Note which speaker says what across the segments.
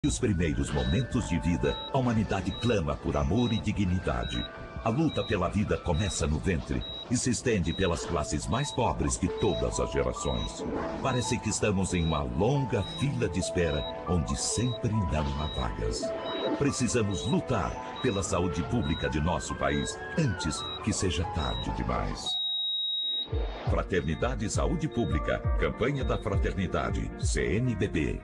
Speaker 1: Nos primeiros momentos de vida, a humanidade clama por amor e dignidade. A luta pela vida começa no ventre e se estende pelas classes mais pobres de todas as gerações. Parece que estamos em uma longa fila de espera, onde sempre não há vagas. Precisamos lutar pela saúde pública de nosso país antes que seja tarde demais. Fraternidade e Saúde Pública. Campanha da Fraternidade. CNBB.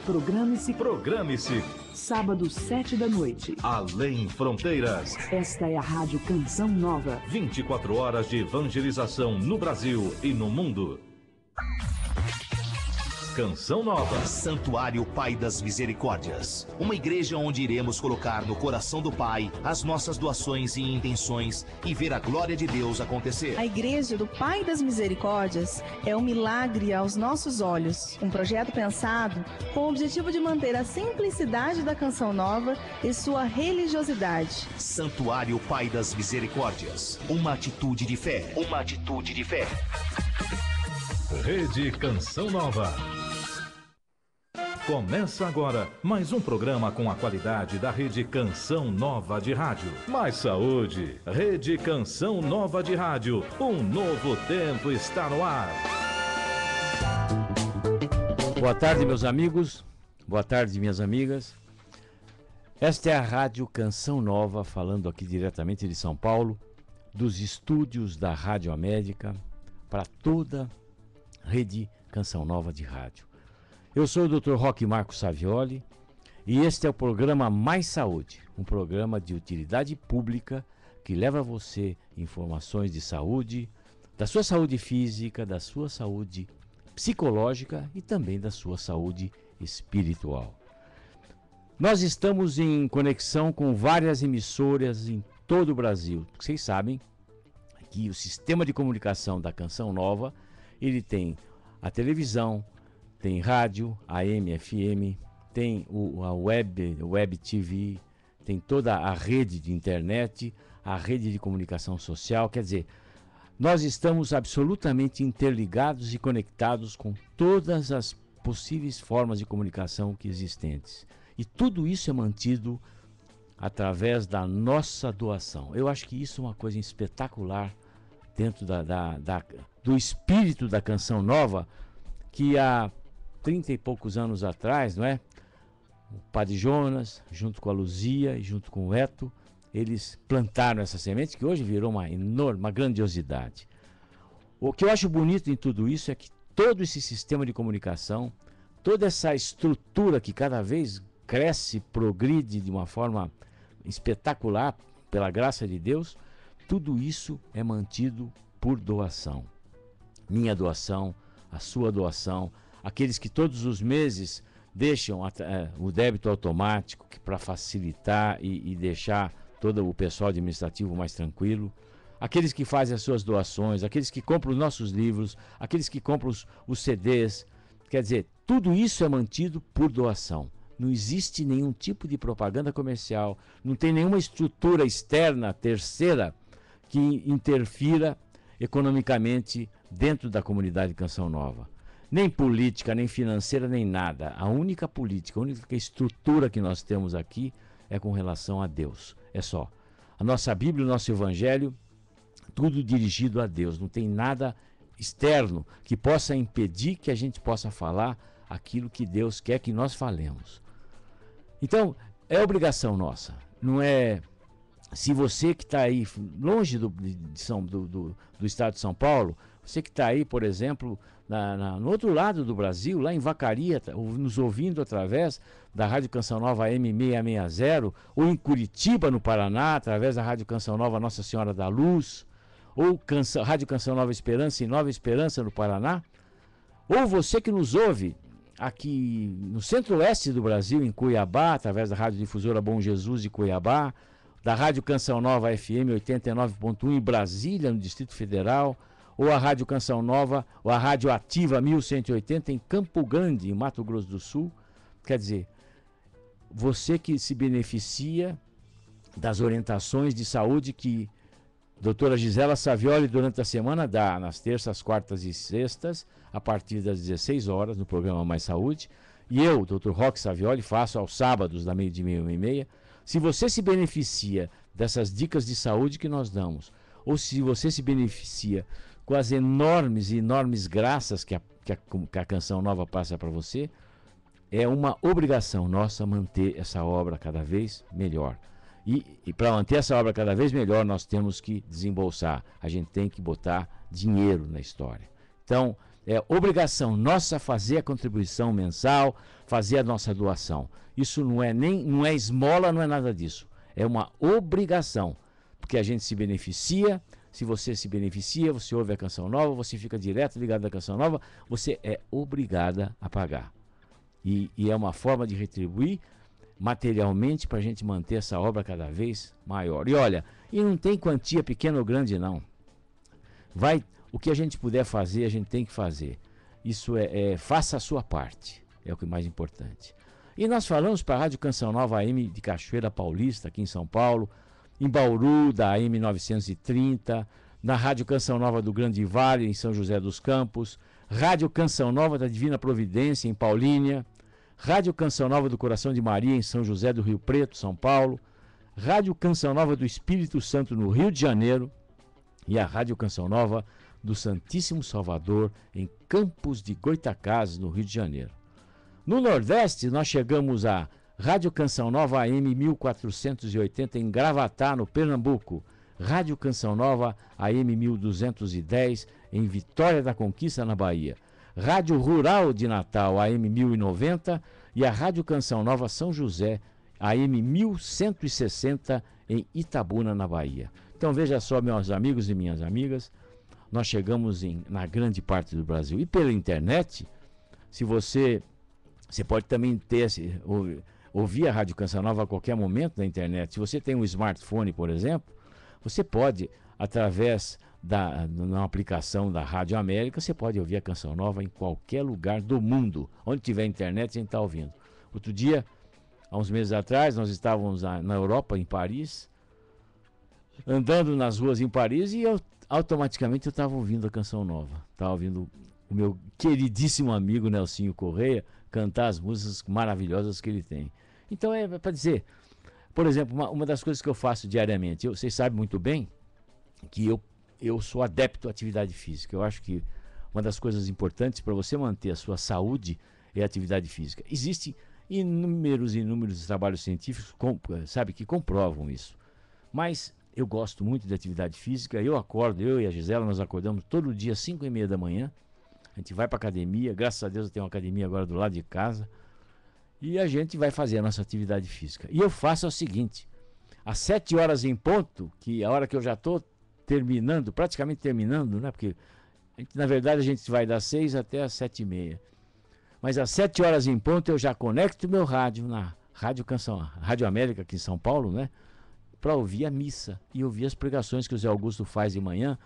Speaker 2: Programe-se.
Speaker 3: Programe-se.
Speaker 2: Sábado, 7 da noite.
Speaker 3: Além Fronteiras.
Speaker 2: Esta é a Rádio Canção Nova.
Speaker 3: 24 horas de evangelização no Brasil e no mundo. Canção Nova.
Speaker 4: Santuário Pai das Misericórdias. Uma igreja onde iremos colocar no coração do Pai as nossas doações e intenções e ver a glória de Deus acontecer.
Speaker 5: A Igreja do Pai das Misericórdias é um milagre aos nossos olhos. Um projeto pensado com o objetivo de manter a simplicidade da Canção Nova e sua religiosidade.
Speaker 4: Santuário Pai das Misericórdias. Uma atitude de fé. Uma atitude de fé.
Speaker 3: Rede Canção Nova. Começa agora mais um programa com a qualidade da Rede Canção Nova de Rádio. Mais saúde. Rede Canção Nova de Rádio. Um novo tempo está no ar.
Speaker 6: Boa tarde, meus amigos. Boa tarde, minhas amigas. Esta é a Rádio Canção Nova, falando aqui diretamente de São Paulo, dos estúdios da Rádio América, para toda a Rede Canção Nova de Rádio. Eu sou o Dr. Roque Marcos Savioli e este é o programa Mais Saúde, um programa de utilidade pública que leva a você informações de saúde, da sua saúde física, da sua saúde psicológica e também da sua saúde espiritual. Nós estamos em conexão com várias emissoras em todo o Brasil. Vocês sabem que o sistema de comunicação da Canção Nova, ele tem a televisão, tem rádio, AM, FM, tem a web TV, tem toda a rede de internet, a rede de comunicação social. Quer dizer, nós estamos absolutamente interligados e conectados com todas as possíveis formas de comunicação que existentes. E tudo isso é mantido através da nossa doação. Eu acho que isso é uma coisa espetacular dentro do espírito da Canção Nova, que há 30 e poucos anos atrás, não é? O Padre Jonas, junto com a Luzia e junto com o Eto, eles plantaram essa semente que hoje virou uma grandiosidade. O que eu acho bonito em tudo isso é que todo esse sistema de comunicação, toda essa estrutura que cada vez cresce, progride de uma forma espetacular, pela graça de Deus, tudo isso é mantido por doação. Minha doação, a sua doação, aqueles que todos os meses deixam o débito automático para facilitar e deixar todo o pessoal administrativo mais tranquilo, aqueles que fazem as suas doações, aqueles que compram os nossos livros, aqueles que compram os CDs, quer dizer, tudo isso é mantido por doação. Não existe nenhum tipo de propaganda comercial, não tem nenhuma estrutura externa, terceira, que interfira economicamente dentro da comunidade Canção Nova. Nem política, nem financeira, nem nada. A única política, a única estrutura que nós temos aqui é com relação a Deus. É só. A nossa Bíblia, o nosso Evangelho, tudo dirigido a Deus. Não tem nada externo que possa impedir que a gente possa falar aquilo que Deus quer que nós falemos. Então, é obrigação nossa. Não é... Se você que está aí longe do estado de São Paulo, você que está aí, por exemplo, no outro lado do Brasil, lá em Vacaria, nos ouvindo através da Rádio Canção Nova M660, ou em Curitiba, no Paraná, através da Rádio Canção Nova Nossa Senhora da Luz, ou Rádio Canção Nova Esperança em Nova Esperança, no Paraná, ou você que nos ouve aqui no centro-oeste do Brasil, em Cuiabá, através da Rádio Difusora Bom Jesus de Cuiabá, da Rádio Canção Nova FM 89.1 em Brasília, no Distrito Federal, ou a Rádio Canção Nova, ou a Rádio Ativa 1180 em Campo Grande, em Mato Grosso do Sul. Quer dizer, você que se beneficia das orientações de saúde que a doutora Gisela Savioli durante a semana dá, nas terças, quartas e sextas, a partir das 16 horas, no programa Mais Saúde, e eu, Dr. Roque Savioli, faço aos sábados, da meio-dia e 1h30. Se você se beneficia dessas dicas de saúde que nós damos, ou se você se beneficia com as enormes e enormes graças que a Canção Nova passa para você, é uma obrigação nossa manter essa obra cada vez melhor. E para manter essa obra cada vez melhor, nós temos que desembolsar. A gente tem que botar dinheiro na história. Então, é obrigação nossa fazer a contribuição mensal, fazer a nossa doação. Isso não é esmola, não é nada disso. É uma obrigação, porque a gente se beneficia. Se você se beneficia, você ouve a Canção Nova, você fica direto ligado à Canção Nova, você é obrigada a pagar. E é uma forma de retribuir materialmente para a gente manter essa obra cada vez maior. E olha, e não tem quantia pequena ou grande não. O que a gente puder fazer, a gente tem que fazer. Isso faça a sua parte, é o que é mais importante. E nós falamos para a Rádio Canção Nova AM de Cachoeira Paulista, aqui em São Paulo, em Bauru, da AM 930, na Rádio Canção Nova do Grande Vale, em São José dos Campos, Rádio Canção Nova da Divina Providência, em Paulínia, Rádio Canção Nova do Coração de Maria, em São José do Rio Preto, São Paulo, Rádio Canção Nova do Espírito Santo, no Rio de Janeiro, e a Rádio Canção Nova do Santíssimo Salvador, em Campos de Goitacazes, no Rio de Janeiro. No Nordeste, nós chegamos à Rádio Canção Nova AM 1480, em Gravatá, no Pernambuco, Rádio Canção Nova AM 1210, em Vitória da Conquista, na Bahia, Rádio Rural de Natal, AM 1090, e a Rádio Canção Nova São José, AM 1160, em Itabuna, na Bahia. Então veja só, meus amigos e minhas amigas, nós chegamos na grande parte do Brasil. E pela internet, você pode também ouvir a Rádio Canção Nova a qualquer momento na internet. Se você tem um smartphone, por exemplo, você pode, através na aplicação da Rádio América, você pode ouvir a Canção Nova em qualquer lugar do mundo. Onde tiver internet, a gente está ouvindo. Outro dia, há uns meses atrás, nós estávamos na Europa, em Paris, andando nas ruas em Paris, e automaticamente eu estava ouvindo a Canção Nova. Estava ouvindo o meu queridíssimo amigo Nelsinho Correia cantar as músicas maravilhosas que ele tem. Então é para dizer, por exemplo, uma das coisas que eu faço diariamente, vocês sabem muito bem que eu sou adepto à atividade física. Eu acho que uma das coisas importantes para você manter a sua saúde é a atividade física. Existem inúmeros trabalhos científicos, que comprovam isso. Mas eu gosto muito de atividade física. Eu e a Gisela, nós acordamos todo dia às 5h30 da manhã. A gente vai para academia, graças a Deus eu tenho uma academia agora do lado de casa. E a gente vai fazer a nossa atividade física. E eu faço o seguinte, às 7 horas em ponto, que é a hora que eu já estou praticamente terminando, né? Porque na verdade a gente vai das 6 até as 7h30. Mas às 7 horas em ponto eu já conecto meu rádio na Rádio América aqui em São Paulo, né? Para ouvir a missa e ouvir as pregações que o Zé Augusto faz de manhã,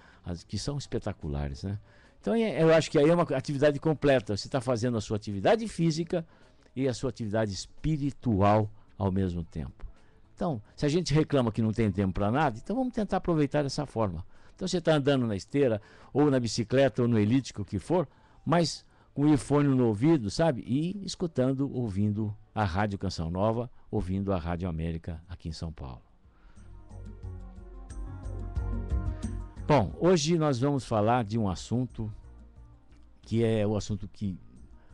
Speaker 6: que são espetaculares, né? Então eu acho que aí é uma atividade completa. Você está fazendo a sua atividade física e a sua atividade espiritual ao mesmo tempo. Então, se a gente reclama que não tem tempo para nada, então vamos tentar aproveitar dessa forma. Então você está andando na esteira, ou na bicicleta, ou no elíptico, o que for, mas com o earphone no ouvido, sabe? E ouvindo a Rádio Canção Nova, ouvindo a Rádio América aqui em São Paulo. Bom, hoje nós vamos falar de um assunto que é o assunto que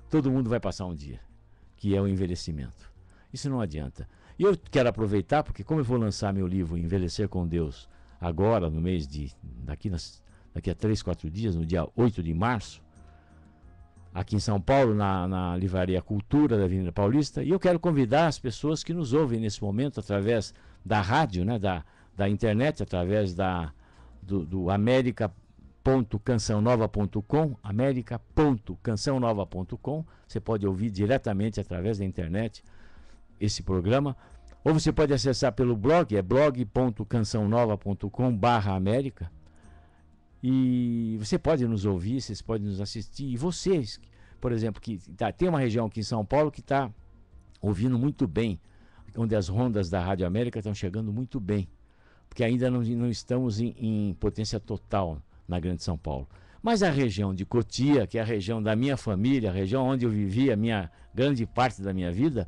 Speaker 6: todo mundo vai passar um dia, que é o envelhecimento. Isso não adianta. E eu quero aproveitar, porque como eu vou lançar meu livro Envelhecer com Deus agora, no mês daqui a 3, 4 dias, no dia 8 de março, aqui em São Paulo, na Livraria Cultura da Avenida Paulista, e eu quero convidar as pessoas que nos ouvem nesse momento através da rádio, né, da internet, através do america.cançãonova.com, america.cançãonova.com. Você pode ouvir diretamente através da internet esse programa, ou você pode acessar pelo blog, é blog.cançãonova.com/América, e você pode nos ouvir, vocês podem nos assistir. E vocês, por exemplo, que tem uma região aqui em São Paulo que está ouvindo muito bem, onde as rondas da Rádio América estão chegando muito bem, porque ainda não estamos em potência total na Grande São Paulo. Mas a região de Cotia, que é a região da minha família, a região onde eu vivi a minha grande parte da minha vida,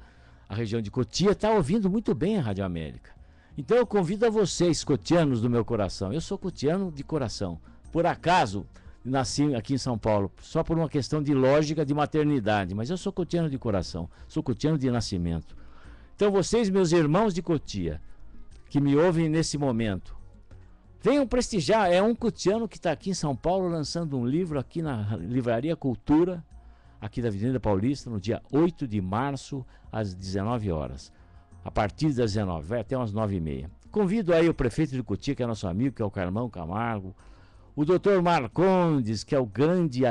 Speaker 6: a região de Cotia está ouvindo muito bem a Rádio América. Então eu convido a vocês, cotianos do meu coração. Eu sou cotiano de coração. Por acaso, nasci aqui em São Paulo, só por uma questão de lógica de maternidade, mas eu sou cotiano de coração, sou cotiano de nascimento. Então vocês, meus irmãos de Cotia, que me ouvem nesse momento, venham prestigiar. É um cotiano que está aqui em São Paulo lançando um livro aqui na Livraria Cultura, aqui da Avenida Paulista, no dia 8 de março, às 19 horas. A partir das 19, vai até umas 9h30. Convido aí o prefeito de Cotia, que é nosso amigo, que é o Carmão Camargo, o doutor Marcondes, que é um grande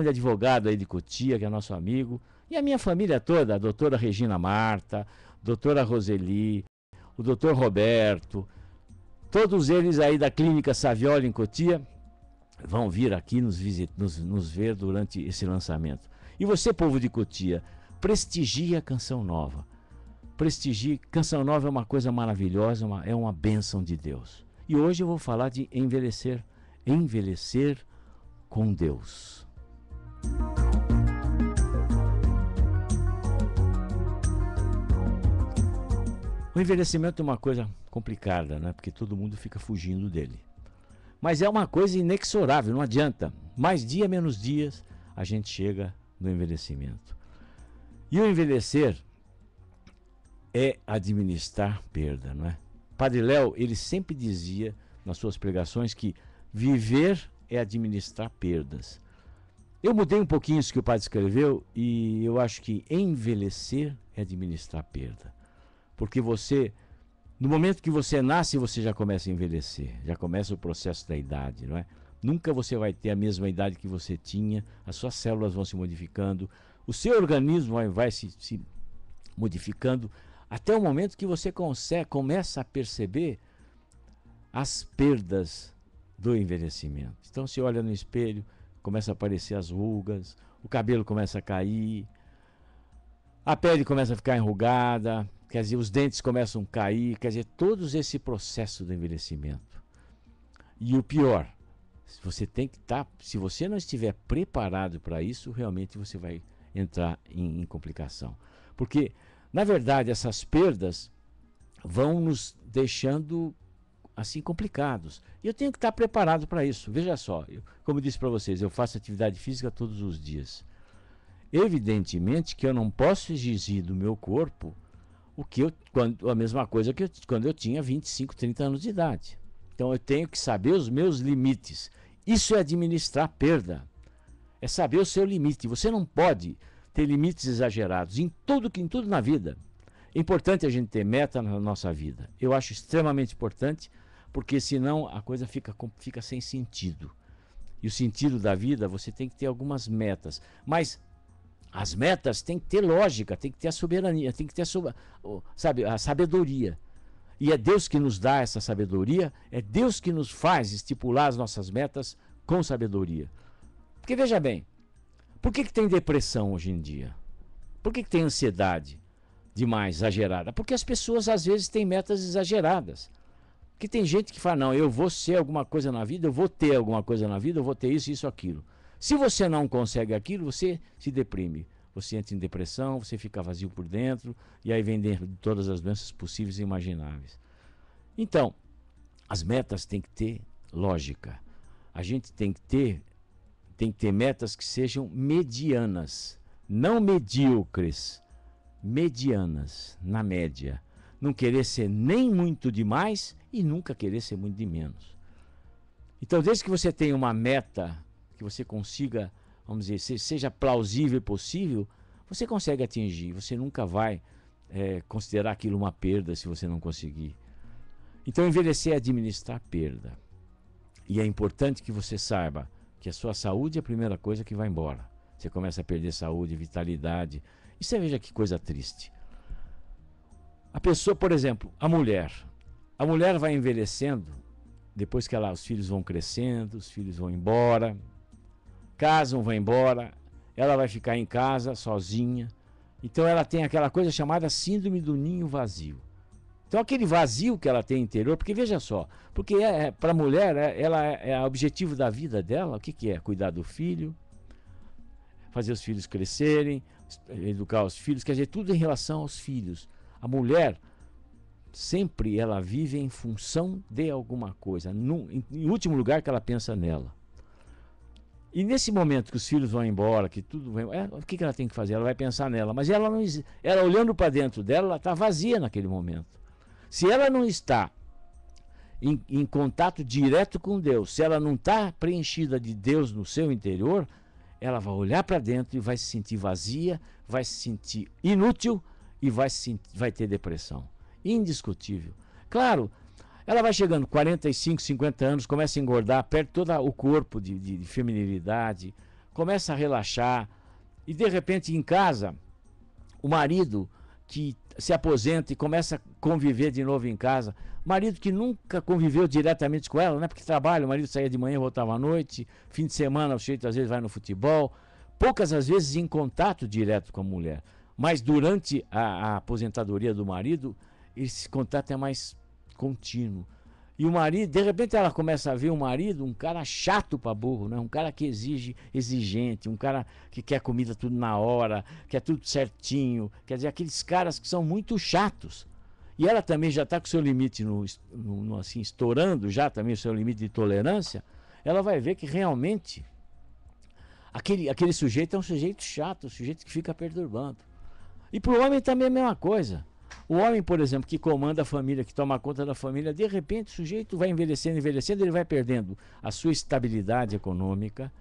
Speaker 6: advogado aí de Cotia, que é nosso amigo, e a minha família toda, a doutora Regina Marta, doutora Roseli, o doutor Roberto, todos eles aí da Clínica Savioli em Cotia, vão vir aqui nos ver durante esse lançamento. E você, povo de Cotia, prestigie a Canção Nova. Prestigie. Canção Nova é uma coisa maravilhosa, é uma bênção de Deus. E hoje eu vou falar de envelhecer. Envelhecer com Deus. O envelhecimento é uma coisa complicada, né? Porque todo mundo fica fugindo dele. Mas é uma coisa inexorável, não adianta. Mais dia, menos dias, a gente chega no envelhecimento. E o envelhecer é administrar perda, não é? Padre Léo, ele sempre dizia nas suas pregações que viver é administrar perdas. Eu mudei um pouquinho isso que o padre escreveu e eu acho que envelhecer é administrar perda. Porque você, no momento que você nasce, você já começa a envelhecer, já começa o processo da idade, não é? Nunca você vai ter a mesma idade que você tinha, as suas células vão se modificando, o seu organismo vai se modificando, até o momento que você começa a perceber as perdas do envelhecimento. Então você olha no espelho, começa a aparecer as rugas, o cabelo começa a cair, a pele começa a ficar enrugada, quer dizer, os dentes começam a cair, quer dizer, todo esse processo do envelhecimento. E o pior, você tem que estar, se você não estiver preparado para isso, realmente você vai entrar em complicação. Porque, na verdade, essas perdas vão nos deixando assim complicados. E eu tenho que estar preparado para isso. Veja só, como eu disse para vocês, eu faço atividade física todos os dias. Evidentemente que eu não posso exigir do meu corpo a mesma coisa que quando eu tinha 25, 30 anos de idade. Então eu tenho que saber os meus limites. Isso é administrar perda. É saber o seu limite. Você não pode ter limites exagerados em tudo na vida. É importante a gente ter meta na nossa vida. Eu acho extremamente importante, porque senão a coisa fica sem sentido. E o sentido da vida, você tem que ter algumas metas. Mas as metas têm que ter lógica, tem que ter a soberania, tem que ter a sabedoria. E é Deus que nos dá essa sabedoria, é Deus que nos faz estipular as nossas metas com sabedoria. Porque veja bem, por que tem depressão hoje em dia? Por que tem ansiedade demais, exagerada? Porque as pessoas às vezes têm metas exageradas. Porque tem gente que fala, não, eu vou ser alguma coisa na vida, eu vou ter alguma coisa na vida, eu vou ter isso, aquilo. Se você não consegue aquilo, você se deprime. Você entra em depressão, você fica vazio por dentro, e aí vem dentro de todas as doenças possíveis e imagináveis. Então, as metas têm que ter lógica. A gente tem que ter metas que sejam medianas, não medíocres, medianas, na média. Não querer ser nem muito demais e nunca querer ser muito de menos. Então, desde que você tenha uma meta que você consiga, vamos dizer, seja plausível e possível, você consegue atingir. Você nunca vai considerar aquilo uma perda se você não conseguir. Então, envelhecer é administrar perda. E é importante que você saiba que a sua saúde é a primeira coisa que vai embora. Você começa a perder saúde, vitalidade. E você veja que coisa triste. A pessoa, por exemplo, a mulher vai envelhecendo, depois que os filhos vão crescendo, os filhos vão embora, casam, vão embora, ela vai ficar em casa sozinha. Então ela tem aquela coisa chamada síndrome do ninho vazio. Então aquele vazio que ela tem interior, porque veja só, porque para a mulher, ela é o objetivo da vida dela, o que que é? Cuidar do filho, fazer os filhos crescerem, educar os filhos, quer dizer, tudo em relação aos filhos. A mulher, sempre ela vive em função de alguma coisa, em último lugar que ela pensa nela. E nesse momento que os filhos vão embora, que tudo vai, o que ela tem que fazer? Ela vai pensar nela, mas ela olhando para dentro dela, ela está vazia naquele momento. Se ela não está em contato direto com Deus, se ela não está preenchida de Deus no seu interior, ela vai olhar para dentro e vai se sentir vazia, vai se sentir inútil e vai ter depressão. Indiscutível. Claro, ela vai chegando 45, 50 anos, começa a engordar, perde todo o corpo de feminilidade, começa a relaxar e de repente em casa, o marido que se aposenta e começa a conviver de novo em casa, marido que nunca conviveu diretamente com ela, né? Porque trabalha, o marido saía de manhã e voltava à noite, fim de semana o sujeito às vezes vai no futebol, poucas às vezes em contato direto com a mulher, mas durante a aposentadoria do marido, esse contato é mais contínuo. E o marido, de repente ela começa a ver o marido, um cara chato para burro, né? Um cara que exigente, um cara que quer comida tudo na hora, quer tudo certinho, quer dizer, aqueles caras que são muito chatos. E ela também já está com o seu limite assim, estourando já também o seu limite de tolerância, ela vai ver que realmente aquele sujeito é um sujeito chato, um sujeito que fica perturbando. E para o homem também é a mesma coisa. O homem, por exemplo, que comanda a família, que toma conta da família, de repente o sujeito vai envelhecendo, ele vai perdendo a sua estabilidade econômica,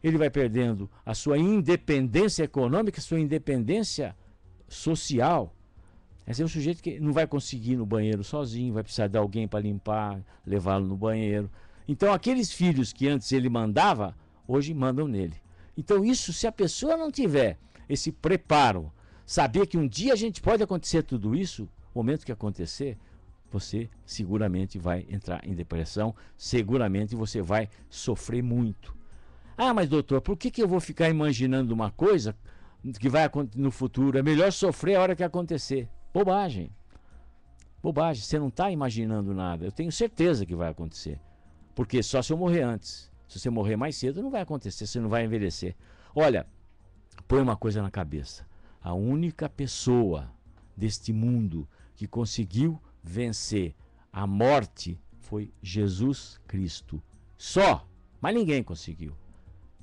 Speaker 6: ele vai perdendo a sua independência econômica, a sua independência social. Esse é um sujeito que não vai conseguir ir no banheiro sozinho, vai precisar de alguém para limpar, levá-lo no banheiro. Então aqueles filhos que antes ele mandava, hoje mandam nele. Então isso, se a pessoa não tiver esse preparo, saber que um dia pode acontecer tudo isso, o momento que acontecer, você seguramente vai entrar em depressão, seguramente você vai sofrer muito. Ah, mas doutor, por que eu vou ficar imaginando uma coisa que vai acontecer no futuro? É melhor sofrer a hora que acontecer. Bobagem. Bobagem, você não está imaginando nada. Eu tenho certeza que vai acontecer. Porque só se eu morrer antes. Se você morrer mais cedo, não vai acontecer, você não vai envelhecer. Olha, põe uma coisa na cabeça. A única pessoa deste mundo que conseguiu vencer a morte foi Jesus Cristo. Só, mas ninguém conseguiu.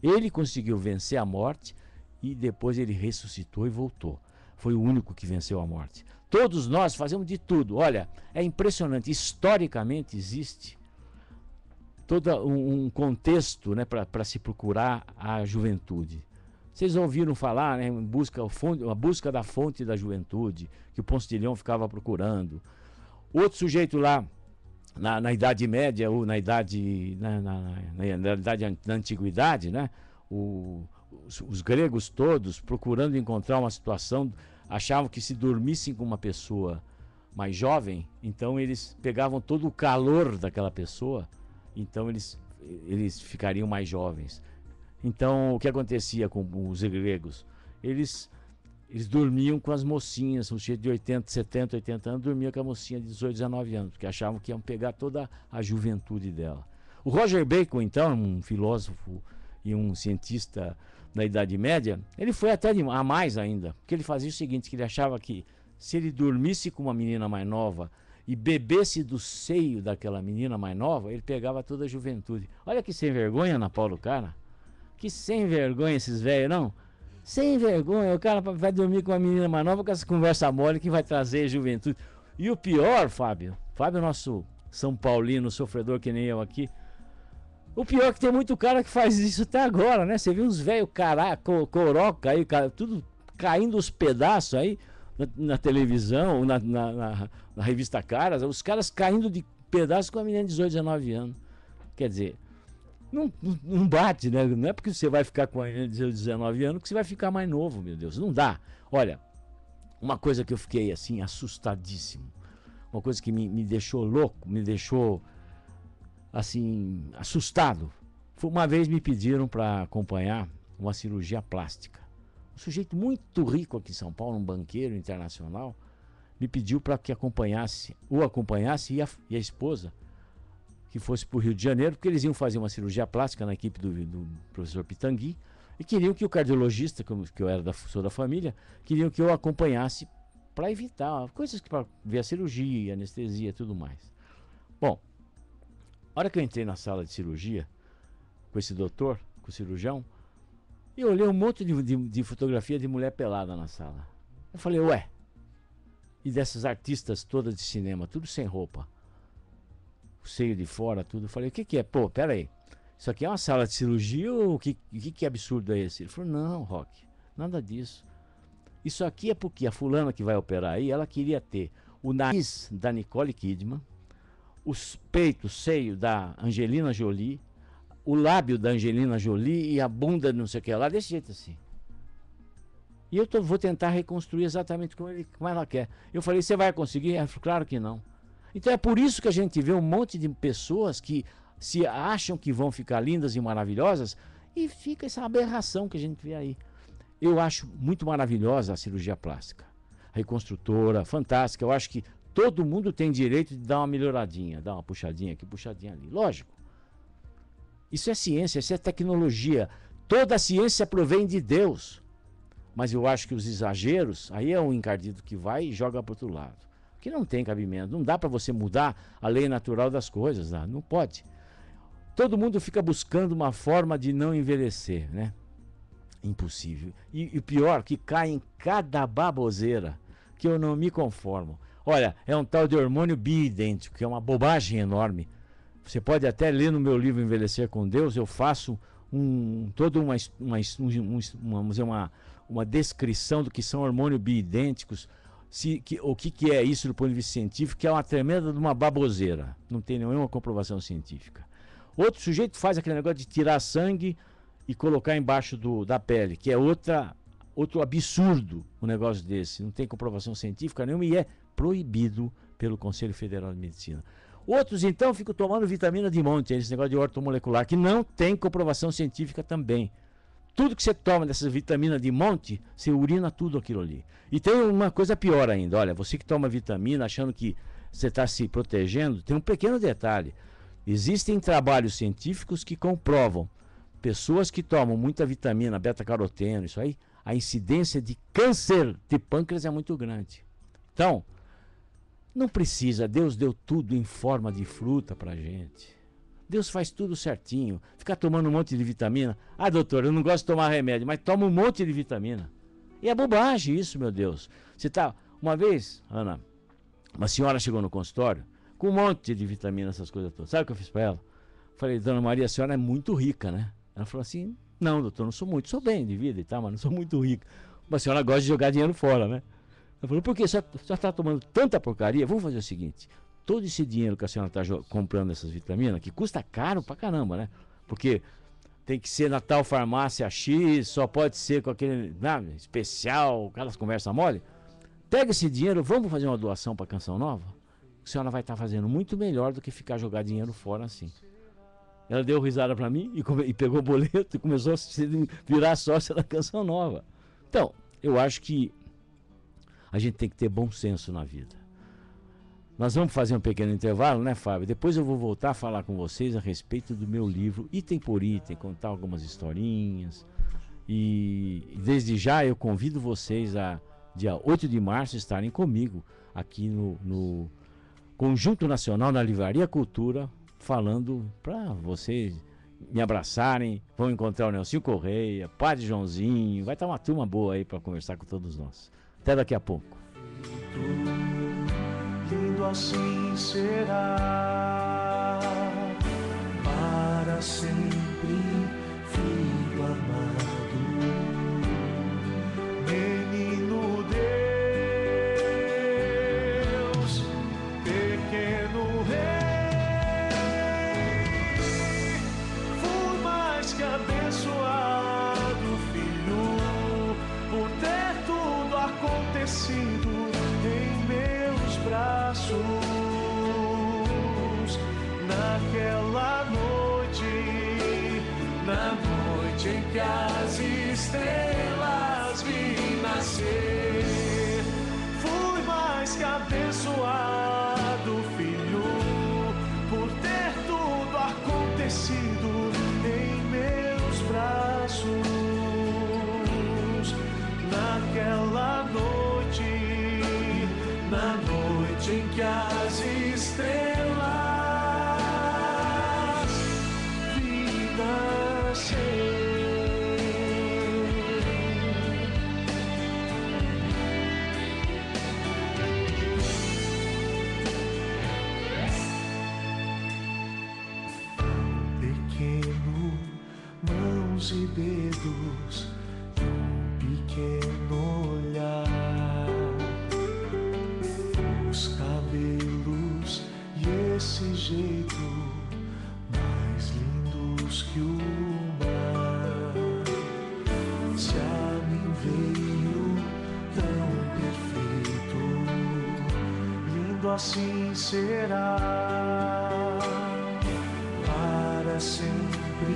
Speaker 6: Ele conseguiu vencer a morte e depois ele ressuscitou e voltou. Foi o único que venceu a morte. Todos nós fazemos de tudo. Olha, é impressionante. Historicamente existe todo um contexto, né, para se procurar a juventude. Vocês ouviram falar, né, a busca da fonte da juventude, que o Ponce de Leão ficava procurando. Outro sujeito lá, na Idade Média, ou na idade, da Antiguidade, né, os gregos todos procurando encontrar uma situação, achavam que se dormissem com uma pessoa mais jovem, então eles pegavam todo o calor daquela pessoa, então eles ficariam mais jovens. Então, o que acontecia com os gregos? Eles dormiam com as mocinhas, um sujeito de 80, 70, 80 anos, dormia com a mocinha de 18, 19 anos, porque achavam que iam pegar toda a juventude dela. O Roger Bacon, então, um filósofo e um cientista da Idade Média, ele foi até a mais ainda, porque ele fazia o seguinte, que ele achava que se ele dormisse com uma menina mais nova e bebesse do seio daquela menina mais nova, ele pegava toda a juventude. Olha que sem vergonha, Ana Paulo, cara. Que sem vergonha esses velhos, não? Sem vergonha, o cara vai dormir com uma menina mais nova com essa conversa mole que vai trazer juventude. E o pior, Fábio, nosso São Paulino, sofredor que nem eu aqui, o pior é que tem muito cara que faz isso até agora, né? Você viu uns velhos coroca aí, tudo caindo os pedaços aí na televisão, na revista Caras, os caras caindo de pedaços com a menina de 18, 19 anos. Quer dizer, não bate, né? Não é porque você vai ficar com a menina de 19 anos que você vai ficar mais novo, meu Deus. Não dá. Olha, uma coisa que eu fiquei assim, assustadíssimo, uma coisa que me deixou louco, me deixou assim, assustado. Uma vez me pediram para acompanhar uma cirurgia plástica. Um sujeito muito rico aqui em São Paulo, um banqueiro internacional, me pediu para que o acompanhasse e a esposa, que fosse para o Rio de Janeiro, porque eles iam fazer uma cirurgia plástica na equipe do professor Pitangui, e queriam que o cardiologista, que eu sou da família, queriam que eu acompanhasse para evitar coisas para ver a cirurgia, anestesia e tudo mais. Bom, a hora que eu entrei na sala de cirurgia, com esse doutor, com o cirurgião, eu olhei um monte de fotografia de mulher pelada na sala. Eu falei, ué, e dessas artistas todas de cinema, tudo sem roupa, o seio de fora, tudo. Eu falei, o que é? Pô, pera aí, isso aqui é uma sala de cirurgia ou que absurdo é esse? Ele falou, não, Rock, nada disso. Isso aqui é porque a fulana que vai operar aí, ela queria ter o nariz da Nicole Kidman, os peitos, o seio da Angelina Jolie, o lábio da Angelina Jolie e a bunda não sei o que lá, desse jeito assim. E eu vou tentar reconstruir exatamente como ela quer. Eu falei, você vai conseguir? Ela falou, claro que não. Então é por isso que a gente vê um monte de pessoas que se acham que vão ficar lindas e maravilhosas e fica essa aberração que a gente vê aí. Eu acho muito maravilhosa a cirurgia plástica. A reconstrutora, fantástica. Eu acho que todo mundo tem direito de dar uma melhoradinha, dar uma puxadinha aqui, puxadinha ali. Lógico. Isso é ciência, isso é tecnologia. Toda a ciência provém de Deus. Mas eu acho que os exageros, aí é o encardido que vai e joga para o outro lado. Que não tem cabimento. Não dá para você mudar a lei natural das coisas. Não pode. Todo mundo fica buscando uma forma de não envelhecer, né? Impossível. E o pior, que cai em cada baboseira que eu não me conformo. Olha, é um tal de hormônio bioidêntico, que é uma bobagem enorme. Você pode até ler no meu livro Envelhecer com Deus, eu faço toda uma descrição do que são hormônios bioidênticos, o que é isso do ponto de vista científico, que é uma tremenda de uma baboseira. Não tem nenhuma comprovação científica. Outro sujeito faz aquele negócio de tirar sangue e colocar embaixo da pele, que é outro absurdo, um negócio desse. Não tem comprovação científica nenhuma e é proibido pelo Conselho Federal de Medicina. Outros, então, ficam tomando vitamina de monte, esse negócio de ortomolecular, que não tem comprovação científica também. Tudo que você toma dessas vitaminas de monte, você urina tudo aquilo ali. E tem uma coisa pior ainda, olha, você que toma vitamina achando que você está se protegendo, tem um pequeno detalhe. Existem trabalhos científicos que comprovam pessoas que tomam muita vitamina, beta-caroteno, isso aí, a incidência de câncer de pâncreas é muito grande. Então, não precisa, Deus deu tudo em forma de fruta pra gente. Deus faz tudo certinho. Ficar tomando um monte de vitamina. Ah, doutor, eu não gosto de tomar remédio, mas toma um monte de vitamina. E é bobagem isso, meu Deus. Você tá, uma vez, Ana, uma senhora chegou no consultório com um monte de vitamina, essas coisas todas. Sabe o que eu fiz pra ela? Falei, dona Maria, a senhora é muito rica, né? Ela falou assim, não, doutor, não sou muito, sou bem de vida e tal, mas não sou muito rica. Mas a senhora gosta de jogar dinheiro fora, né? Ela falou, por que? Você está tomando tanta porcaria? Vamos fazer o seguinte, todo esse dinheiro que a senhora está comprando essas vitaminas, que custa caro pra caramba, né? Porque tem que ser na tal farmácia X, só pode ser com aquele especial, aquelas conversas mole. Pega esse dinheiro, vamos fazer uma doação para Canção Nova? A senhora vai estar fazendo muito melhor do que ficar jogar dinheiro fora assim. Ela deu risada para mim e pegou o boleto e começou a virar sócia da Canção Nova. Então, eu acho que a gente tem que ter bom senso na vida. Nós vamos fazer um pequeno intervalo, né, Fábio? Depois eu vou voltar a falar com vocês a respeito do meu livro, item por item, contar algumas historinhas. E desde já eu convido vocês a, dia 8 de março, estarem comigo aqui no Conjunto Nacional, na Livraria Cultura, falando para vocês me abraçarem. Vão encontrar o Nelson Correia, Padre Joãozinho, vai estar uma turma boa aí para conversar com todos nós. Até daqui a pouco.
Speaker 7: Lindo assim será para sempre, filho amado, menino Deus, pequeno rei, fui mais que abençoado, filho, por ter tudo acontecido em meus braços. Naquela noite noite em que as estrelas vi nascer. Pequeno, mãos e dedos, um pequeno olhar, os cabelos e esse jeito mais lindos que o mar. Se a mim veio tão perfeito, lindo assim será para sempre,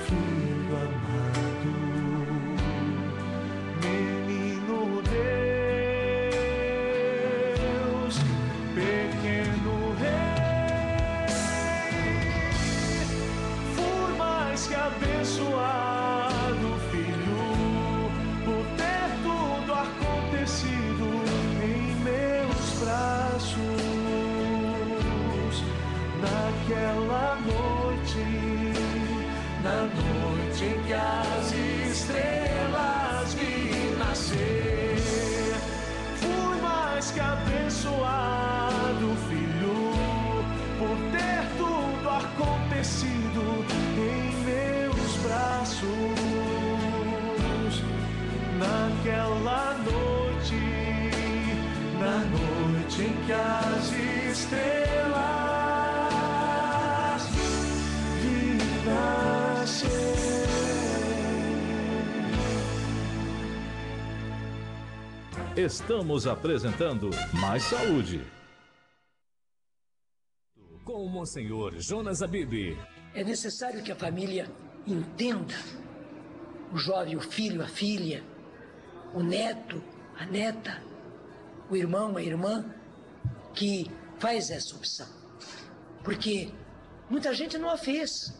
Speaker 7: filho amado, menino Deus, pequeno rei. Fui mais que abençoado, filho, por ter tudo acontecido em meus braços. Naquela noite, na noite em que as estrelas vi nascer, fui mais que abençoado, filho, por ter tudo acontecido em meus braços. Naquela noite, na noite em que as estrelas
Speaker 3: Estamos apresentando Mais Saúde.
Speaker 8: Com o Monsenhor Jonas Abib.
Speaker 9: É necessário que a família entenda, o jovem, o filho, a filha, o neto, a neta, o irmão, a irmã, que faz essa opção. Porque muita gente não a fez.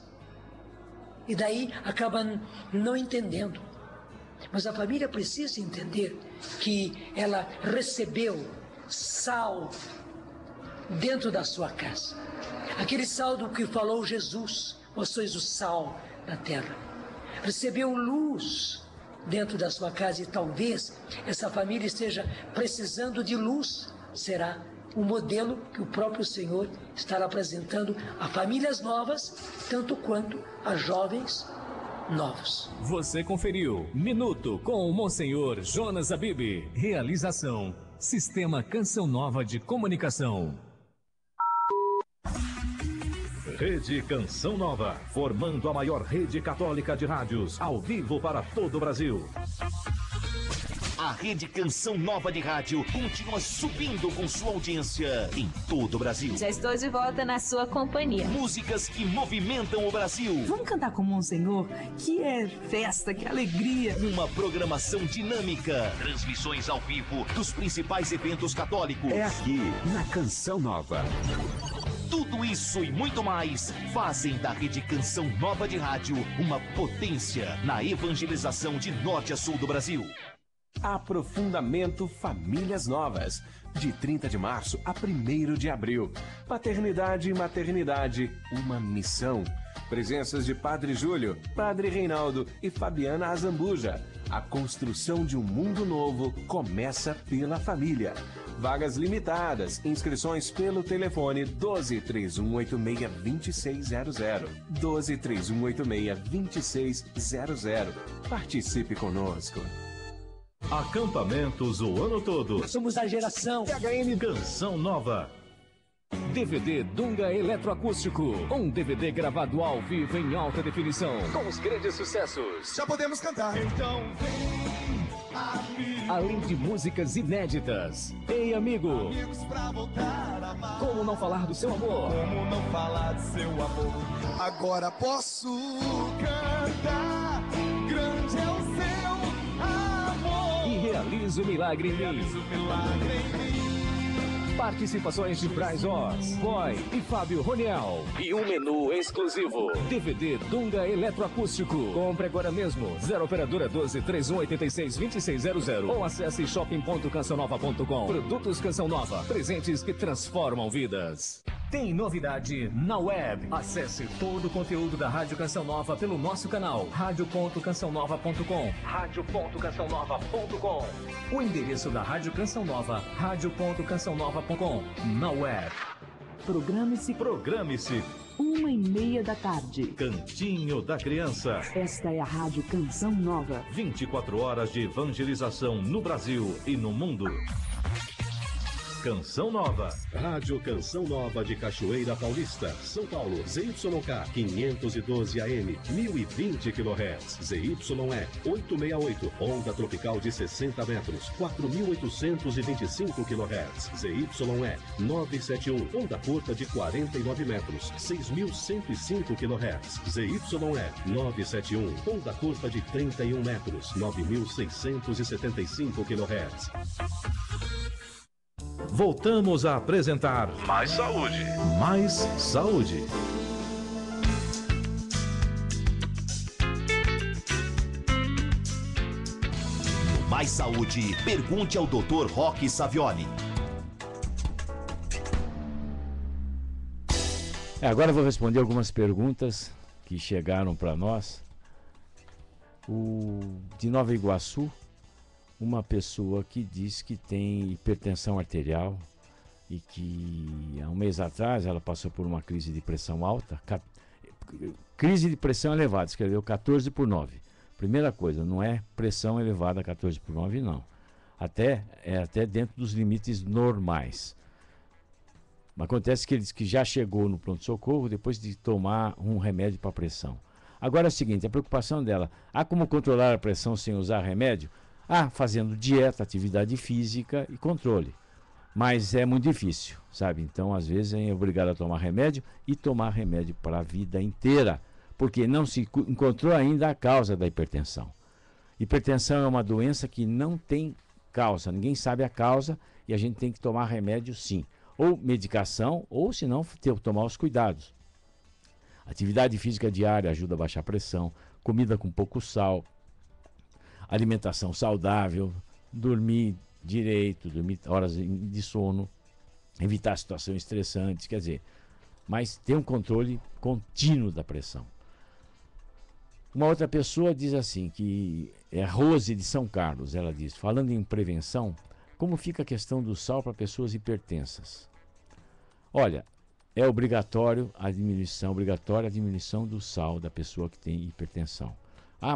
Speaker 9: E daí acaba não entendendo. Mas a família precisa entender que ela recebeu sal dentro da sua casa. Aquele sal do que falou Jesus, vós sois o sal da terra. Recebeu luz dentro da sua casa e talvez essa família esteja precisando de luz. Será um modelo que o próprio Senhor estará apresentando a famílias novas, tanto quanto a jovens novos.
Speaker 8: Você conferiu Minuto com o Monsenhor Jonas Abib. Realização: Sistema Canção Nova de Comunicação.
Speaker 3: Rede Canção Nova, formando a maior rede católica de rádios, ao vivo para todo o Brasil.
Speaker 4: A Rede Canção Nova de Rádio continua subindo com sua audiência em todo o Brasil.
Speaker 10: Já estou de volta na sua companhia.
Speaker 4: Músicas que movimentam o Brasil.
Speaker 11: Vamos cantar com o Monsenhor? Que é festa, que alegria.
Speaker 4: Uma programação dinâmica. Transmissões ao vivo dos principais eventos católicos.
Speaker 12: É aqui, na Canção Nova.
Speaker 4: Tudo isso e muito mais fazem da Rede Canção Nova de Rádio uma potência na evangelização de norte a sul do Brasil.
Speaker 13: Aprofundamento Famílias Novas, de 30 de março a 1º de abril. Paternidade e maternidade, uma missão. Presenças de Padre Júlio, Padre Reinaldo e Fabiana Azambuja. A construção de um mundo novo começa pela família. Vagas limitadas. Inscrições pelo telefone 12 3186 2600. 12 3186 2600. Participe conosco.
Speaker 3: Acampamentos o ano todo.
Speaker 9: Somos a geração
Speaker 3: THN Canção Nova.
Speaker 8: DVD Dunga Eletroacústico. Um DVD gravado ao vivo em alta definição. Com os grandes sucessos.
Speaker 7: Já podemos cantar. Então vem, amigo.
Speaker 8: Além de músicas inéditas. Ei, amigo.
Speaker 7: Amigos pra voltar a amar.
Speaker 8: Como não falar do seu amor?
Speaker 7: Como não falar do seu amor? Agora posso cantar. Grande é o seu amor.
Speaker 8: E realiza o milagre em mim.
Speaker 7: Realiza o milagre em mim.
Speaker 8: Participações de Braz Oz, Boy e Fábio Roniel. E um menu exclusivo. DVD Dunga Eletroacústico. Compre agora mesmo. 0 operadora 12 3186 2600 ou acesse shopping.cançãonova.com. Produtos Canção Nova. Presentes que transformam vidas. Tem novidade na web. Acesse todo o conteúdo da Rádio Canção Nova pelo nosso canal radio.cançãonova.com. radio.cançãonova.com. O endereço da Rádio Canção Nova, radio.cançãonova.com, na web.
Speaker 2: Programe-se 1h30 da tarde.
Speaker 3: Cantinho da Criança.
Speaker 2: Esta é a Rádio Canção Nova.
Speaker 3: 24 horas de evangelização no Brasil e no mundo. Canção Nova. Rádio Canção Nova de Cachoeira Paulista, São Paulo. ZYK 512 AM, 1020 kHz. ZYE 868, onda tropical de 60 metros, 4.825 kHz. ZYE 971, onda curta de 49 metros, 6.105 kHz. ZYE 971, onda curta de 31 metros, 9.675 kHz. Voltamos a apresentar Mais Saúde. Mais Saúde.
Speaker 4: Mais Saúde, pergunte ao Dr. Roque Savioli.
Speaker 6: Agora eu vou responder algumas perguntas que chegaram para nós. De Nova Iguaçu, uma pessoa que diz que tem hipertensão arterial e que há um mês atrás ela passou por uma crise de pressão alta, crise de pressão elevada, escreveu 14/9. Primeira coisa, não é pressão elevada 14/9, não. É até dentro dos limites normais. Acontece que ele diz que já chegou no pronto-socorro depois de tomar um remédio para pressão. Agora é o seguinte, a preocupação dela, há como controlar a pressão sem usar remédio? Fazendo dieta, atividade física e controle. Mas é muito difícil, sabe? Então, às vezes, é obrigado a tomar remédio e tomar remédio para a vida inteira, porque não se encontrou ainda a causa da hipertensão. Hipertensão é uma doença que não tem causa, ninguém sabe a causa e a gente tem que tomar remédio sim. Ou medicação, ou se não, tomar os cuidados. Atividade física diária ajuda a baixar a pressão, comida com pouco sal, alimentação saudável, dormir direito, dormir horas de sono, evitar situações estressantes, quer dizer, mas ter um controle contínuo da pressão. Uma outra pessoa diz assim, que é Rose de São Carlos, ela diz, falando em prevenção, como fica a questão do sal para pessoas hipertensas? Olha, é obrigatória a diminuição do sal da pessoa que tem hipertensão.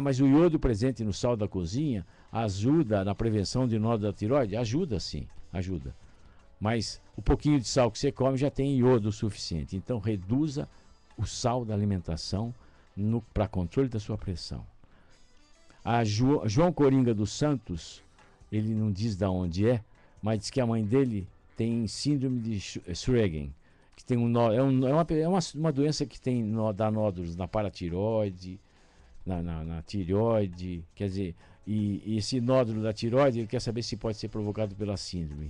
Speaker 6: Mas o iodo presente no sal da cozinha ajuda na prevenção de nódulo da tireoide? Ajuda sim, ajuda. Mas o pouquinho de sal que você come já tem iodo suficiente. Então reduza o sal da alimentação para controle da sua pressão. João Coringa dos Santos, ele não diz de onde é, mas diz que a mãe dele tem síndrome de Sjögren, que tem uma doença que dá nódulos na paratireoide, na tireoide, quer dizer, e esse nódulo da tireoide, ele quer saber se pode ser provocado pela síndrome.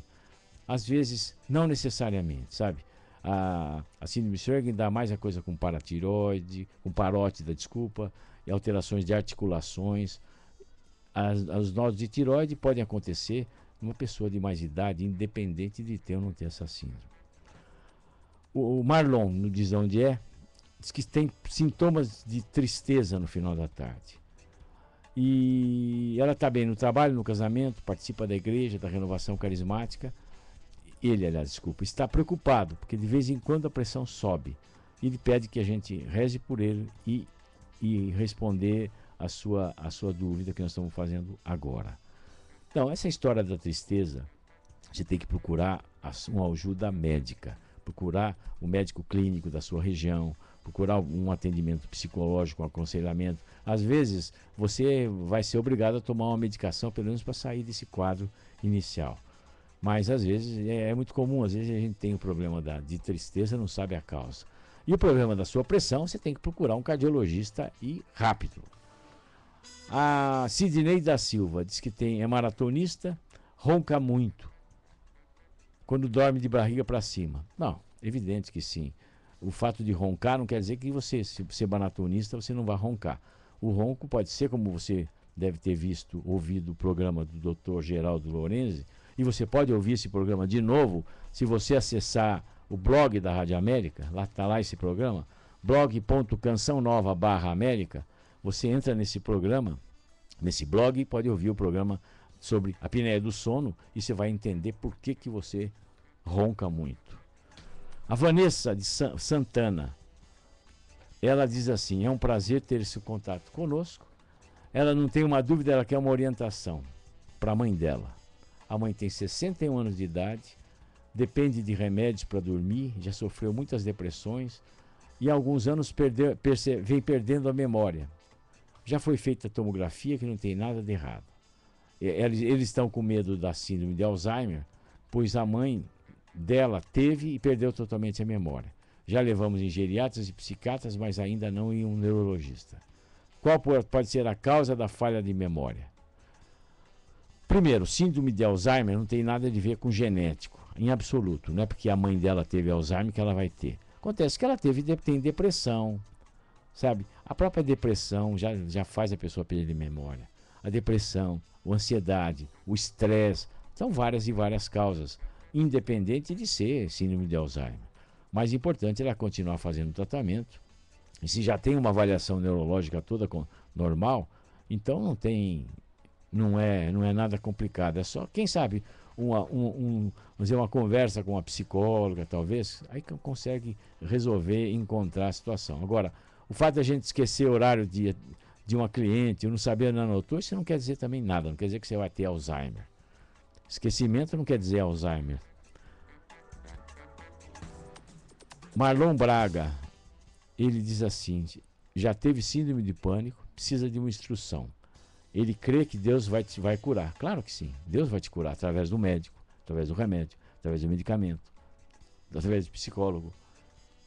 Speaker 6: Às vezes, não necessariamente, sabe? A síndrome de Sjögren dá mais a coisa com paratireoide, com parótida, desculpa, e alterações de articulações. Os nódulos de tireoide podem acontecer numa pessoa de mais idade, independente de ter ou não ter essa síndrome. O Marlon, não diz onde é, diz que tem sintomas de tristeza no final da tarde. E ela está bem no trabalho, no casamento, participa da igreja, da renovação carismática. Ele, aliás, desculpa, está preocupado, porque de vez em quando a pressão sobe. Ele pede que a gente reze por ele e responder a sua dúvida que nós estamos fazendo agora. Então, essa história da tristeza, você tem que procurar uma ajuda médica, procurar o médico clínico da sua região, procurar um atendimento psicológico, um aconselhamento. Às vezes, você vai ser obrigado a tomar uma medicação, pelo menos para sair desse quadro inicial. Mas, às vezes, é muito comum. Às vezes, a gente tem o problema de tristeza, não sabe a causa. E o problema da sua pressão, você tem que procurar um cardiologista e rápido. A Sidney da Silva diz que é maratonista, ronca muito. quando dorme de barriga para cima. Não, evidente que sim. O fato de roncar não quer dizer que você, se ser maratonista, você não vai roncar. O ronco pode ser, como você deve ter ouvido o programa do Dr. Geraldo Lorenzi, e você pode ouvir esse programa de novo se você acessar o blog da Rádio América. Lá está lá esse programa, blog.cançãonova/América. Você entra nesse programa, nesse blog, e pode ouvir o programa sobre a apneia do sono, e você vai entender por que você ronca muito. A Vanessa de Santana, ela diz assim: é um prazer ter esse contato conosco. Ela não tem uma dúvida, ela quer uma orientação para a mãe dela. A mãe tem 61 anos de idade, depende de remédios para dormir, já sofreu muitas depressões e há alguns anos vem perdendo a memória. Já foi feita a tomografia, que não tem nada de errado. Eles estão com medo da síndrome de Alzheimer, pois a mãe dela teve e perdeu totalmente a memória. Já levamos em geriatras e psiquiatras, mas ainda não em um neurologista. Qual pode ser a causa da falha de memória? Primeiro, síndrome de Alzheimer não tem nada a ver com genético, em absoluto. Não é porque a mãe dela teve Alzheimer que ela vai ter. Acontece que ela tem depressão, sabe? A própria depressão já faz a pessoa perder memória. A depressão, a ansiedade, o estresse, são várias e várias causas, independente de ser síndrome de Alzheimer. Mais importante é ela continuar fazendo o tratamento. E se já tem uma avaliação neurológica toda normal, então não é nada complicado. É só, quem sabe, vamos dizer, uma conversa com uma psicóloga, talvez, aí consegue resolver e encontrar a situação. Agora, o fato de a gente esquecer o horário de uma cliente, eu não saber, não anotou, isso não quer dizer também nada, não quer dizer que você vai ter Alzheimer. Esquecimento não quer dizer Alzheimer. Marlon Braga, ele diz assim: já teve síndrome de pânico, precisa de uma instrução. Ele crê que Deus vai curar. Claro que sim, Deus vai te curar através do médico, através do remédio, através do medicamento, através do psicólogo.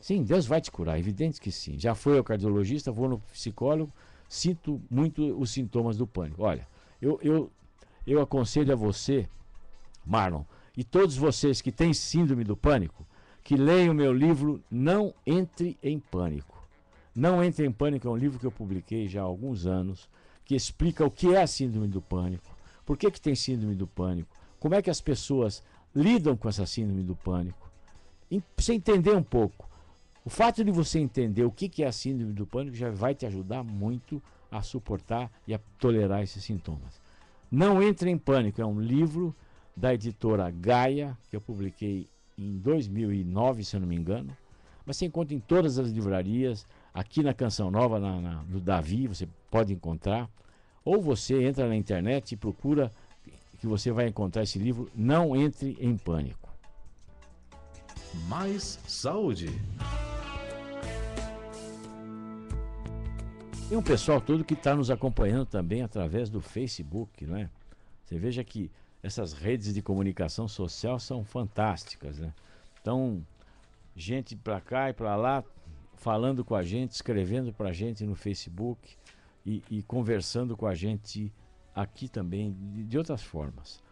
Speaker 6: Sim, Deus vai te curar, evidente que sim. Já foi ao cardiologista, vou no psicólogo, sinto muito os sintomas do pânico. Olha, eu aconselho a você, Marlon, e todos vocês que têm síndrome do pânico, que leiam o meu livro Não Entre em Pânico. Não Entre em Pânico é um livro que eu publiquei já há alguns anos, que explica o que é a síndrome do pânico, por que tem síndrome do pânico, como é que as pessoas lidam com essa síndrome do pânico. Você entender um pouco. O fato de você entender o que é a síndrome do pânico já vai te ajudar muito a suportar e a tolerar esses sintomas. Não Entre em Pânico é um livro da editora Gaia, que eu publiquei em 2009, se eu não me engano, mas você encontra em todas as livrarias, aqui na Canção Nova, no Davi, você pode encontrar, ou você entra na internet e procura, que você vai encontrar esse livro, Não Entre em Pânico.
Speaker 3: Mais saúde.
Speaker 6: Tem um pessoal todo que está nos acompanhando também através do Facebook, né? Você veja que essas redes de comunicação social são fantásticas, né? Então, gente para cá e para lá, falando com a gente, escrevendo para a gente no Facebook e conversando com a gente aqui também, de outras formas.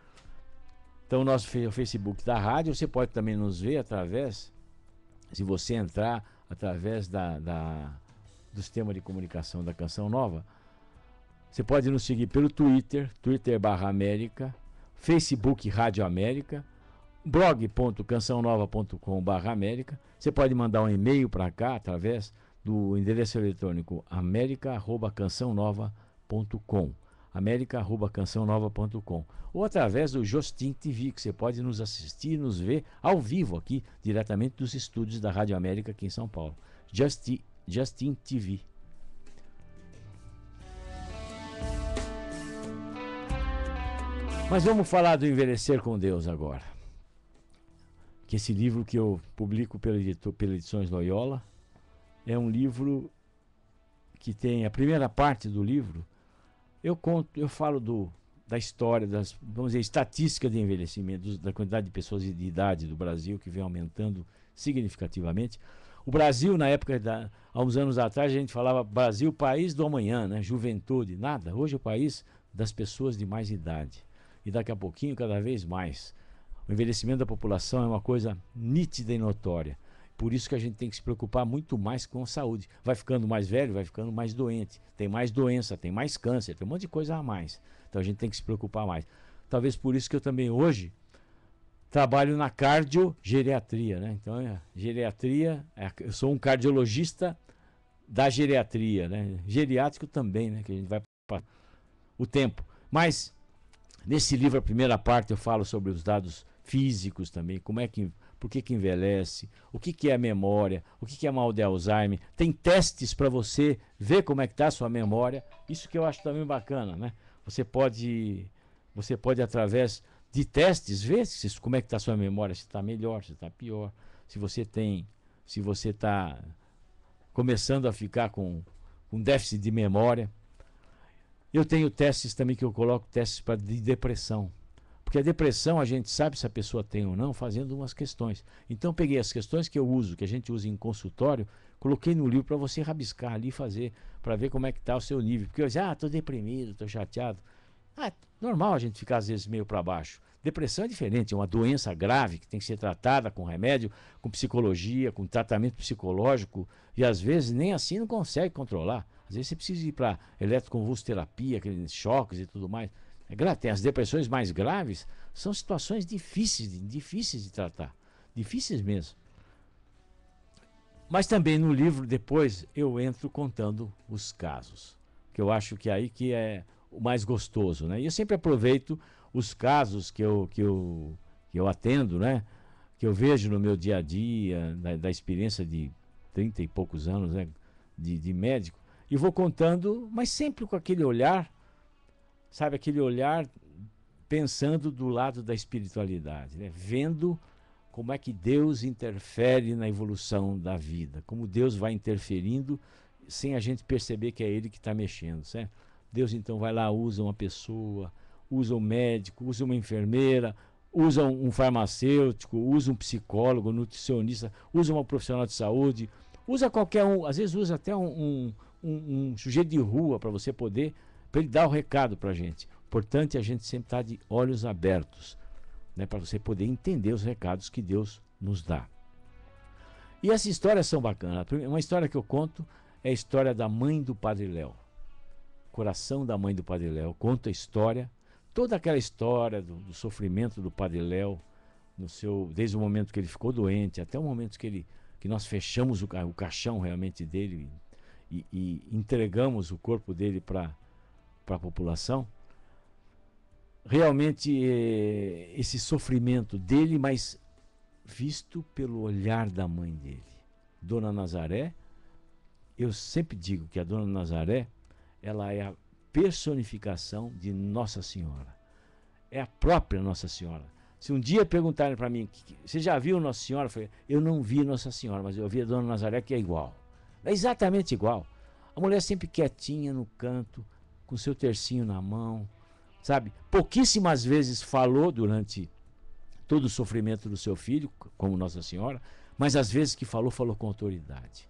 Speaker 6: Então, o nosso Facebook da rádio, você pode também nos ver através, se você entrar através do sistema de comunicação da Canção Nova, você pode nos seguir pelo Twitter, Twitter/América, Facebook Rádio América, blog.cançãonova.com/América. Você pode mandar um e-mail para cá através do endereço eletrônico america@cançãonova.com, america@cançãonova.com, ou através do Justin TV, que você pode nos assistir e nos ver ao vivo aqui, diretamente dos estúdios da Rádio América aqui em São Paulo. Justin TV. Mas vamos falar do Envelhecer com Deus agora. Que esse livro que eu publico pela Edições Loyola é um livro que tem a primeira parte do livro. Eu falo da história, vamos dizer, estatística de envelhecimento, da quantidade de pessoas de idade do Brasil, que vem aumentando significativamente. O Brasil, na época, há uns anos atrás, a gente falava Brasil, país do amanhã, né? Juventude, nada. Hoje é o país das pessoas de mais idade. E daqui a pouquinho, cada vez mais. O envelhecimento da população é uma coisa nítida e notória. Por isso que a gente tem que se preocupar muito mais com a saúde. Vai ficando mais velho, vai ficando mais doente. Tem mais doença, tem mais câncer, tem um monte de coisa a mais. Então a gente tem que se preocupar mais. Talvez por isso que eu também hoje trabalho na cardiogeriatria, né? Então, geriatria, eu sou um cardiologista da geriatria, né? Geriátrico também, né? Que a gente vai para o tempo. Mas, nesse livro, a primeira parte, eu falo sobre os dados físicos também, por que envelhece, o que é a memória, o que é mal de Alzheimer. Tem testes para você ver como é que está a sua memória. Isso que eu acho também bacana, né? Você pode através de testes, ver como é que está a sua memória, se está melhor, se está pior, se você está começando a ficar com déficit de memória. Eu tenho testes também que eu coloco, testes de depressão. Porque a depressão a gente sabe se a pessoa tem ou não fazendo umas questões. Então eu peguei as questões que eu uso, que a gente usa em consultório, coloquei no livro para você rabiscar ali e fazer, para ver como é que está o seu nível. Porque eu dizia, estou deprimido, estou chateado. Normal a gente ficar às vezes meio para baixo. Depressão é diferente, é uma doença grave que tem que ser tratada com remédio, com psicologia, com tratamento psicológico, e às vezes nem assim não consegue controlar. Às vezes você precisa ir para eletroconvulsoterapia, aqueles choques e tudo mais. Tem as depressões mais graves, são situações difíceis de tratar, difíceis mesmo. Mas também no livro depois eu entro contando os casos, que eu acho que aí que é o mais gostoso, né? E eu sempre aproveito os casos que eu atendo, né? Que eu vejo no meu dia a dia, da experiência de 30 e poucos anos, né? de médico, e vou contando, mas sempre com aquele olhar, sabe, aquele olhar pensando do lado da espiritualidade, né? Vendo como é que Deus interfere na evolução da vida, como Deus vai interferindo sem a gente perceber que é Ele que está mexendo, certo? Deus então vai lá, usa uma pessoa, usa um médico, usa uma enfermeira, usa um farmacêutico, usa um psicólogo, um nutricionista, usa uma profissional de saúde, usa qualquer um, às vezes usa até um sujeito de rua para você poder, para ele dar o recado para a gente. Importante a gente sempre estar de olhos abertos, né, para você poder entender os recados que Deus nos dá. E essas histórias são bacanas. Uma história que eu conto é a história da mãe do Padre Léo. Coração da mãe do Padre Léo. Conta a história, toda aquela história do sofrimento do Padre Léo, desde o momento que ele ficou doente, até o momento que nós fechamos o caixão realmente dele e entregamos o corpo dele para a população. Realmente esse sofrimento dele, mas visto pelo olhar da mãe dele. Dona Nazaré, eu sempre digo que a Dona Nazaré, ela é a personificação de Nossa Senhora. É a própria Nossa Senhora. Se um dia perguntarem para mim, você já viu Nossa Senhora? Eu falei, eu não vi Nossa Senhora, mas eu vi a Dona Nazaré, que é igual. É exatamente igual. A mulher sempre quietinha no canto, com seu tercinho na mão, sabe? Pouquíssimas vezes falou durante todo o sofrimento do seu filho, como Nossa Senhora, mas às vezes que falou com autoridade.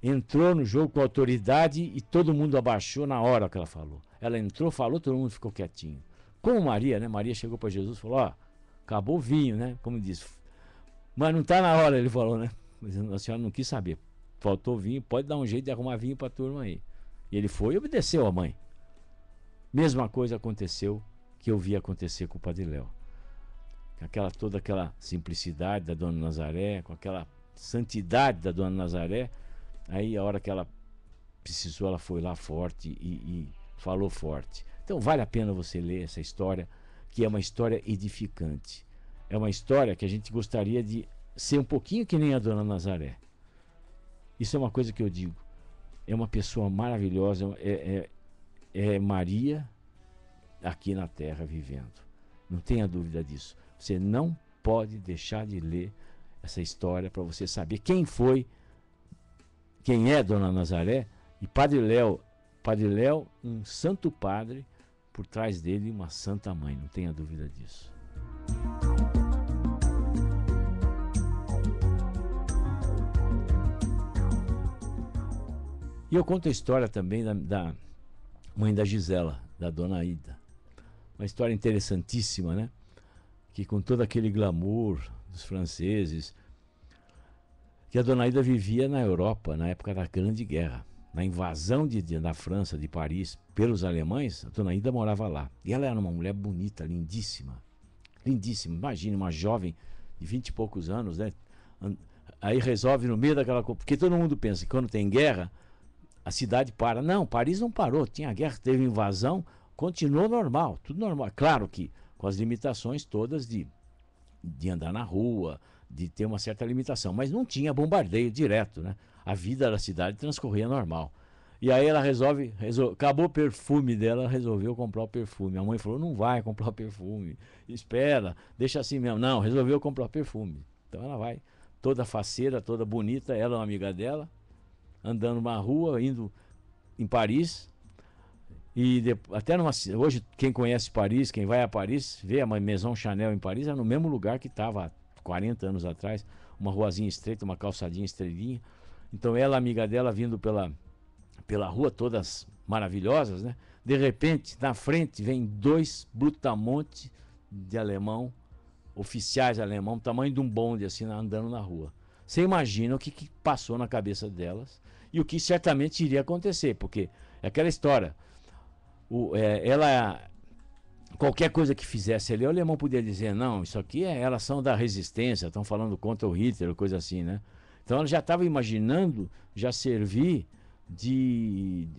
Speaker 6: Entrou no jogo com autoridade e todo mundo abaixou na hora que ela falou. Ela entrou, falou, todo mundo ficou quietinho. Como Maria, né? Maria chegou para Jesus e falou, acabou o vinho, né? Como diz. Mas não está na hora, ele falou, né? Mas a senhora não quis saber. Faltou vinho, pode dar um jeito de arrumar vinho para a turma aí. E ele foi e obedeceu a mãe. Mesma coisa aconteceu que eu vi acontecer com o Padre Léo. Toda aquela simplicidade da Dona Nazaré, com aquela santidade da Dona Nazaré. Aí a hora que ela precisou, ela foi lá forte e falou forte. Então vale a pena você ler essa história, que é uma história edificante. É uma história que a gente gostaria de ser um pouquinho que nem a Dona Nazaré. Isso é uma coisa que eu digo. É uma pessoa maravilhosa, é Maria aqui na Terra vivendo. Não tenha dúvida disso. Você não pode deixar de ler essa história para você saber quem é Dona Nazaré e Padre Léo, um santo padre, por trás dele uma santa mãe, não tenha dúvida disso. E eu conto a história também da mãe da Gisela, da Dona Ida. Uma história interessantíssima, né? que com todo aquele glamour dos franceses, que a Dona Ida vivia na Europa, na época da Grande Guerra. Na invasão da França, de Paris, pelos alemães, a Dona Ida morava lá. E ela era uma mulher bonita, lindíssima. Lindíssima. Imagine uma jovem de 20 e poucos anos, né? Aí resolve no meio daquela... Porque todo mundo pensa que quando tem guerra, a cidade para. Não, Paris não parou. Tinha guerra, teve invasão, continuou normal, tudo normal. Claro que com as limitações todas de andar na rua, de ter uma certa limitação. Mas não tinha bombardeio direto, né? A vida da cidade transcorria normal. E aí ela acabou o perfume dela, resolveu comprar o perfume. A mãe falou, não vai comprar o perfume, espera, deixa assim mesmo. Não, resolveu comprar o perfume. Então ela vai, toda faceira, toda bonita, ela é uma amiga dela, andando na rua, indo em Paris. E até hoje, quem conhece Paris, quem vai a Paris, vê a Maison Chanel em Paris, é no mesmo lugar que estava há 40 anos atrás, uma ruazinha estreita, uma calçadinha estreitinha. Então ela, amiga dela, vindo pela rua, todas maravilhosas, né? De repente, na frente, vem 2 brutamontes de alemão, oficiais alemão, tamanho de um bonde, assim, andando na rua. Você imagina o que passou na cabeça delas e o que certamente iria acontecer, porque é aquela história. Qualquer coisa que fizesse ali, o alemão podia dizer, não, isso aqui elas são da resistência, estão falando contra o Hitler, coisa assim, né? Então ela já estava imaginando já servir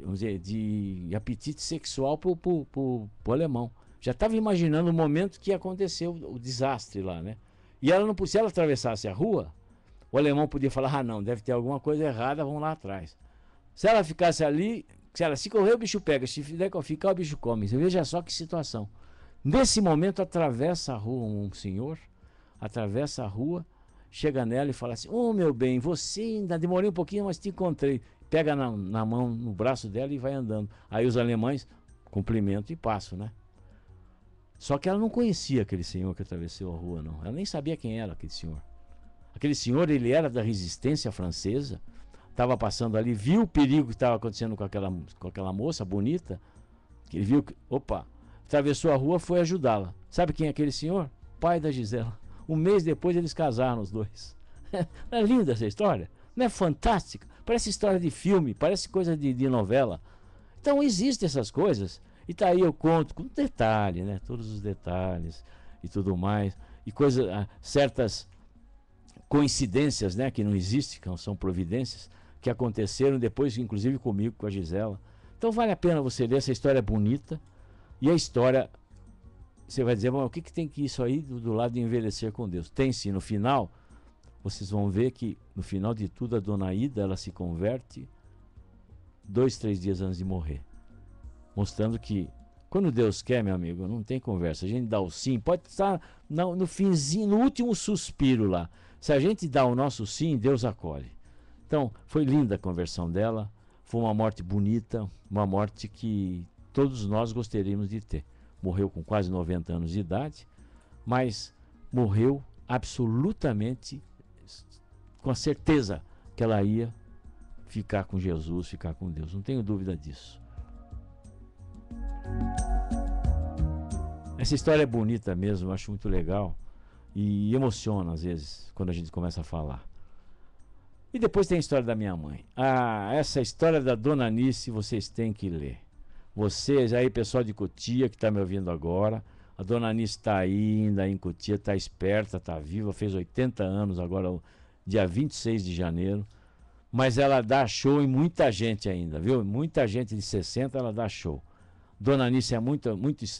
Speaker 6: vamos dizer, de apetite sexual pro alemão. Já estava imaginando o momento que ia acontecer o desastre lá, né? E ela não, se ela atravessasse a rua, o alemão podia falar, ah não, deve ter alguma coisa errada, vamos lá atrás. Se ela ficasse ali, se correr o bicho pega, se ficar o bicho come. Você veja só que situação. Nesse momento atravessa a rua um senhor, atravessa a rua, chega nela e fala assim, meu bem, você ainda demorei um pouquinho, mas te encontrei. Pega na mão, no braço dela e vai andando. Aí os alemães cumprimentam e passam, né? Só que ela não conhecia aquele senhor que atravessou a rua, não. Ela nem sabia quem era aquele senhor. Aquele senhor, ele era da resistência francesa, estava passando ali, viu o perigo que estava acontecendo com aquela moça bonita, que ele viu que, atravessou a rua, foi ajudá-la. Sabe quem é aquele senhor? Pai da Gisela. Um mês depois eles casaram, os dois. Não é linda essa história? Não é fantástica? Parece história de filme, parece coisa de novela. Então existem essas coisas. E tá aí eu conto com detalhe, né? Todos os detalhes e tudo mais. E certas coincidências, né? Que não existem, que não são providências, que aconteceram depois, inclusive comigo, com a Gisela. Então vale a pena você ler, essa história é bonita. E a história, você vai dizer, o que tem que isso aí do lado de envelhecer com Deus? Tem sim, no final, vocês vão ver que no final de tudo a Dona Ida, ela se converte 2, 3 dias antes de morrer. Mostrando que quando Deus quer, meu amigo, não tem conversa. A gente dá o sim, pode estar no finzinho, no último suspiro lá. Se a gente dá o nosso sim, Deus acolhe. Então, foi linda a conversão dela. Foi uma morte bonita, uma morte que todos nós gostaríamos de ter. Morreu com quase 90 anos de idade, mas morreu absolutamente com a certeza que ela ia ficar com Jesus, ficar com Deus. Não tenho dúvida disso. Essa história é bonita mesmo, eu acho muito legal e emociona às vezes quando a gente começa a falar. E depois tem a história da minha mãe. Essa história da Dona Anice vocês têm que ler. Vocês aí, pessoal de Cotia que está me ouvindo agora, a Dona Anice está ainda em Cotia, está esperta, está viva, fez 80 anos agora, dia 26 de janeiro. Mas ela dá show em muita gente ainda, viu? Muita gente de 60 ela dá show. Dona Anice é muito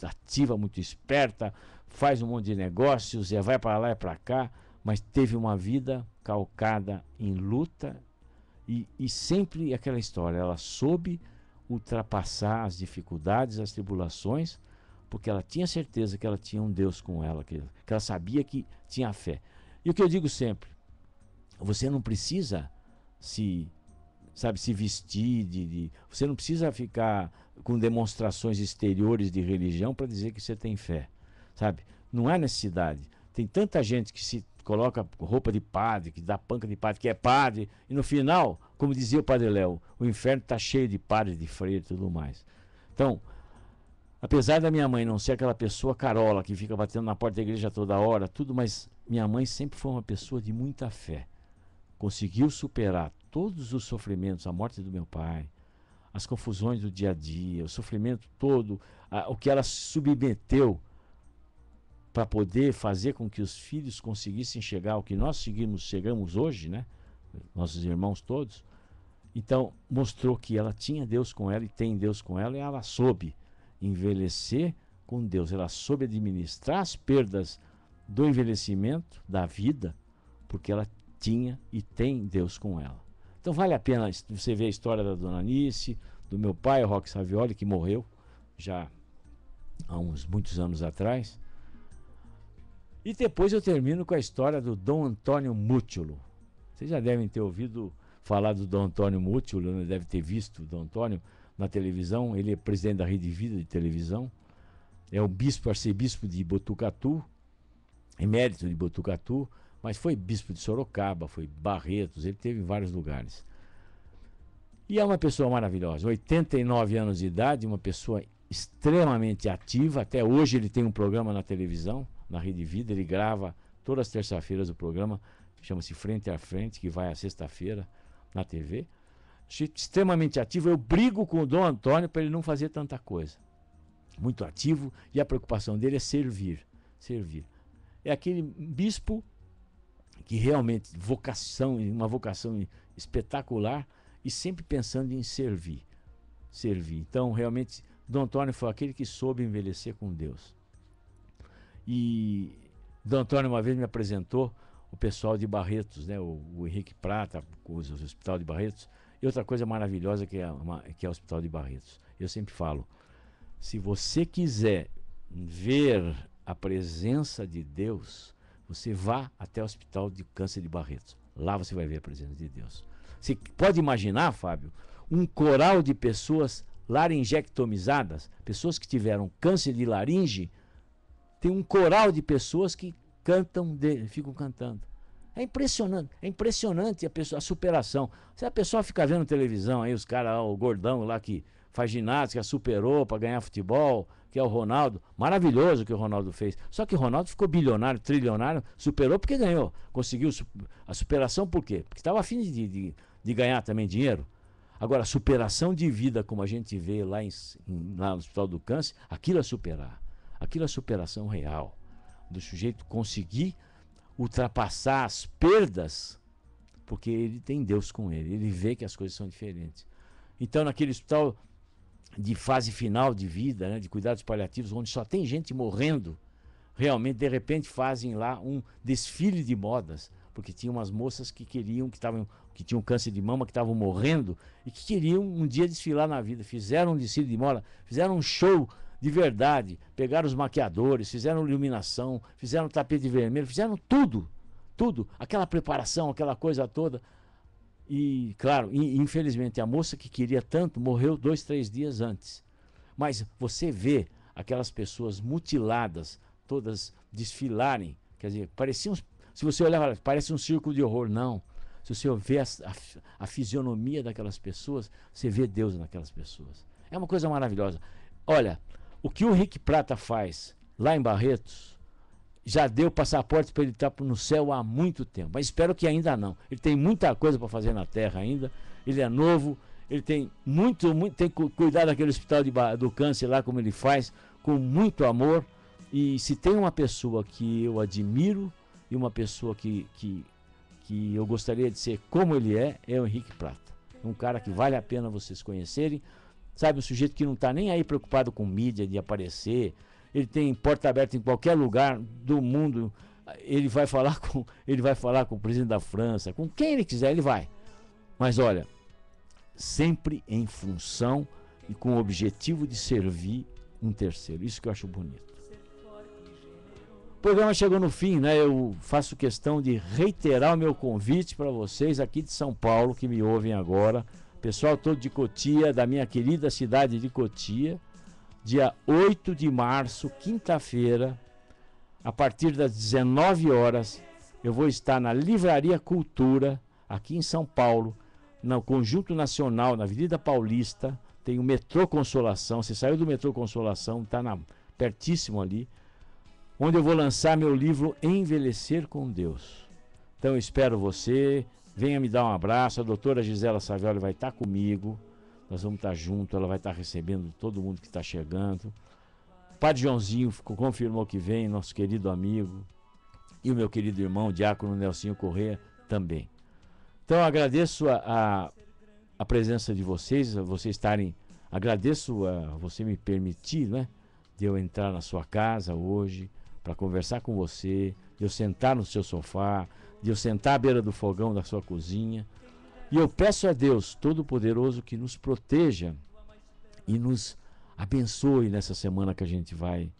Speaker 6: ativa, muito esperta, faz um monte de negócios, vai para lá e para cá, mas teve uma vida calcada em luta e sempre aquela história, ela soube ultrapassar as dificuldades, as tribulações, porque ela tinha certeza que ela tinha um Deus com ela, que ela sabia que tinha fé. E o que eu digo sempre, você não precisa se vestir, você não precisa ficar com demonstrações exteriores de religião para dizer que você tem fé, sabe? Não há necessidade. Tem tanta gente que se coloca roupa de padre, que dá panca de padre, que é padre, e no final, como dizia o Padre Léo, o inferno está cheio de padre, de freire e tudo mais. Então, Apesar da minha mãe não ser aquela pessoa carola que fica batendo na porta da igreja toda hora, tudo, mas minha mãe sempre foi uma pessoa de muita fé. Conseguiu superar todos os sofrimentos, a morte do meu pai, as confusões do dia a dia, o sofrimento todo, o que ela submeteu para poder fazer com que os filhos conseguissem chegar ao que nós chegamos hoje, né? Nossos irmãos todos. Então, mostrou que ela tinha Deus com ela e tem Deus com ela, e ela soube envelhecer com Deus. Ela soube administrar as perdas do envelhecimento, da vida, porque ela tinha e tem Deus com ela. Então vale a pena você ver a história da Dona Anice, do meu pai, o Roque Savioli, que morreu já há muitos anos atrás. E depois eu termino com a história do Dom Antônio Mútulo. Vocês já devem ter ouvido falar do Dom Antônio Mútulo, né? Deve ter visto o Dom Antônio na televisão. Ele é presidente da Rede Vida de televisão. É o bispo, arcebispo de Botucatu, emérito de Botucatu, mas foi bispo de Sorocaba, foi Barretos, ele teve em vários lugares. E é uma pessoa maravilhosa, 89 anos de idade, uma pessoa extremamente ativa. Até hoje ele tem um programa na televisão, na Rede Vida, ele grava todas as terças-feiras o programa, chama-se Frente a Frente, que vai à sexta-feira na TV. Extremamente ativo. Eu brigo com o Dom Antônio para ele não fazer tanta coisa. Muito ativo, e a preocupação dele é servir. É aquele bispo que realmente uma vocação espetacular, e sempre pensando em servir. Então, realmente, Dom Antônio foi aquele que soube envelhecer com Deus. E Dom Antônio uma vez me apresentou o pessoal de Barretos, né? O Henrique Prata, o Hospital de Barretos, e outra coisa maravilhosa que é o Hospital de Barretos. Eu sempre falo, se você quiser ver a presença de Deus, você vá até o Hospital de Câncer de Barretos. Lá você vai ver a presença de Deus. Você pode imaginar, Fábio, um coral de pessoas laringectomizadas, pessoas que tiveram câncer de laringe, tem um coral de pessoas que ficam cantando. É impressionante a superação. Se a pessoa fica vendo televisão aí, os caras, o gordão lá que faz ginástica, superou para ganhar futebol, que é o Ronaldo, maravilhoso o que o Ronaldo fez. Só que o Ronaldo ficou bilionário, trilionário, superou porque ganhou. Conseguiu a superação por quê? Porque estava afim de ganhar também dinheiro. Agora, a superação de vida, como a gente vê lá no Hospital do Câncer, aquilo é superar. Aquilo é superação real. Do sujeito conseguir ultrapassar as perdas, porque ele tem Deus com ele. Ele vê que as coisas são diferentes. Então, naquele hospital de fase final de vida, né, de cuidados paliativos, onde só tem gente morrendo, realmente, de repente, fazem lá um desfile de modas, porque tinha umas moças que tinham câncer de mama, que estavam morrendo e que queriam um dia desfilar na vida. Fizeram um desfile de moda, fizeram um show de verdade, pegaram os maquiadores, fizeram iluminação, fizeram tapete vermelho, fizeram tudo, aquela preparação, aquela coisa toda. E, claro, infelizmente, a moça que queria tanto morreu 2, 3 dias antes. Mas você vê aquelas pessoas mutiladas, todas desfilarem, quer dizer, se você olhar, parece um circo de horror. Não. Se você vê a fisionomia daquelas pessoas, você vê Deus naquelas pessoas. É uma coisa maravilhosa. Olha, o que o Henrique Prata faz lá em Barretos, já deu passaporte para ele estar no céu há muito tempo, mas espero que ainda não. Ele tem muita coisa para fazer na terra ainda, ele é novo, ele tem tem que cuidar daquele hospital do câncer lá, como ele faz, com muito amor. E se tem uma pessoa que eu admiro e uma pessoa que eu gostaria de ser como ele é o Henrique Prata. Um cara que vale a pena vocês conhecerem, sabe, um sujeito que não está nem aí preocupado com mídia, de aparecer. Ele tem porta aberta em qualquer lugar do mundo. Ele vai falar com o presidente da França, com quem ele quiser, ele vai. Mas olha, sempre em função e com o objetivo de servir um terceiro. Isso que eu acho bonito. O programa chegou no fim, né? Eu faço questão de reiterar o meu convite para vocês aqui de São Paulo, que me ouvem agora. Pessoal todo de Cotia, da minha querida cidade de Cotia. Dia 8 de março, quinta-feira, a partir das 19 horas, eu vou estar na Livraria Cultura, aqui em São Paulo, no Conjunto Nacional, na Avenida Paulista, tem o metrô Consolação. Você saiu do metrô Consolação, está pertíssimo ali, onde eu vou lançar meu livro Envelhecer com Deus. Então eu espero você, venha me dar um abraço. A doutora Gisela Savioli vai estar comigo, nós vamos estar juntos, ela vai estar recebendo todo mundo que está chegando. O Padre Joãozinho confirmou que vem, nosso querido amigo, e o meu querido irmão, o diácono Nelsinho Corrêa, também. Então eu agradeço a presença de vocês, agradeço a você me permitir, né, de eu entrar na sua casa hoje para conversar com você, de eu sentar no seu sofá, de eu sentar à beira do fogão da sua cozinha. E eu peço a Deus Todo-Poderoso que nos proteja e nos abençoe nessa semana que a gente vai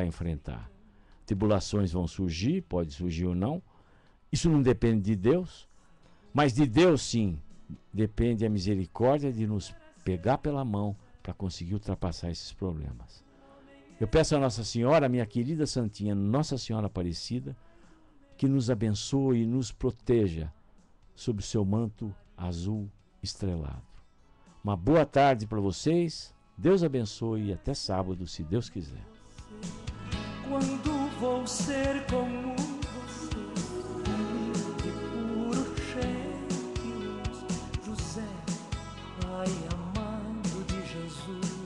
Speaker 6: enfrentar. Tribulações vão surgir, pode surgir ou não. Isso não depende de Deus, mas de Deus sim depende a misericórdia de nos pegar pela mão para conseguir ultrapassar esses problemas. Eu peço a Nossa Senhora, a minha querida Santinha, Nossa Senhora Aparecida, que nos abençoe e nos proteja sob o seu manto azul estrelado. Uma boa tarde para vocês, Deus abençoe e até sábado, se Deus quiser.
Speaker 14: Quando vou ser como você, de puro cheio, José, Pai amado de Jesus.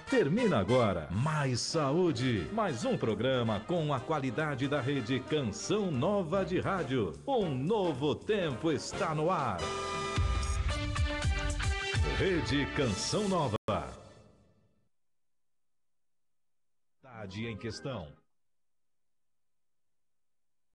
Speaker 15: Termina agora Mais Saúde, mais um programa com a qualidade da rede Canção Nova de Rádio. Um novo tempo está no ar. Rede Canção Nova. Em questão.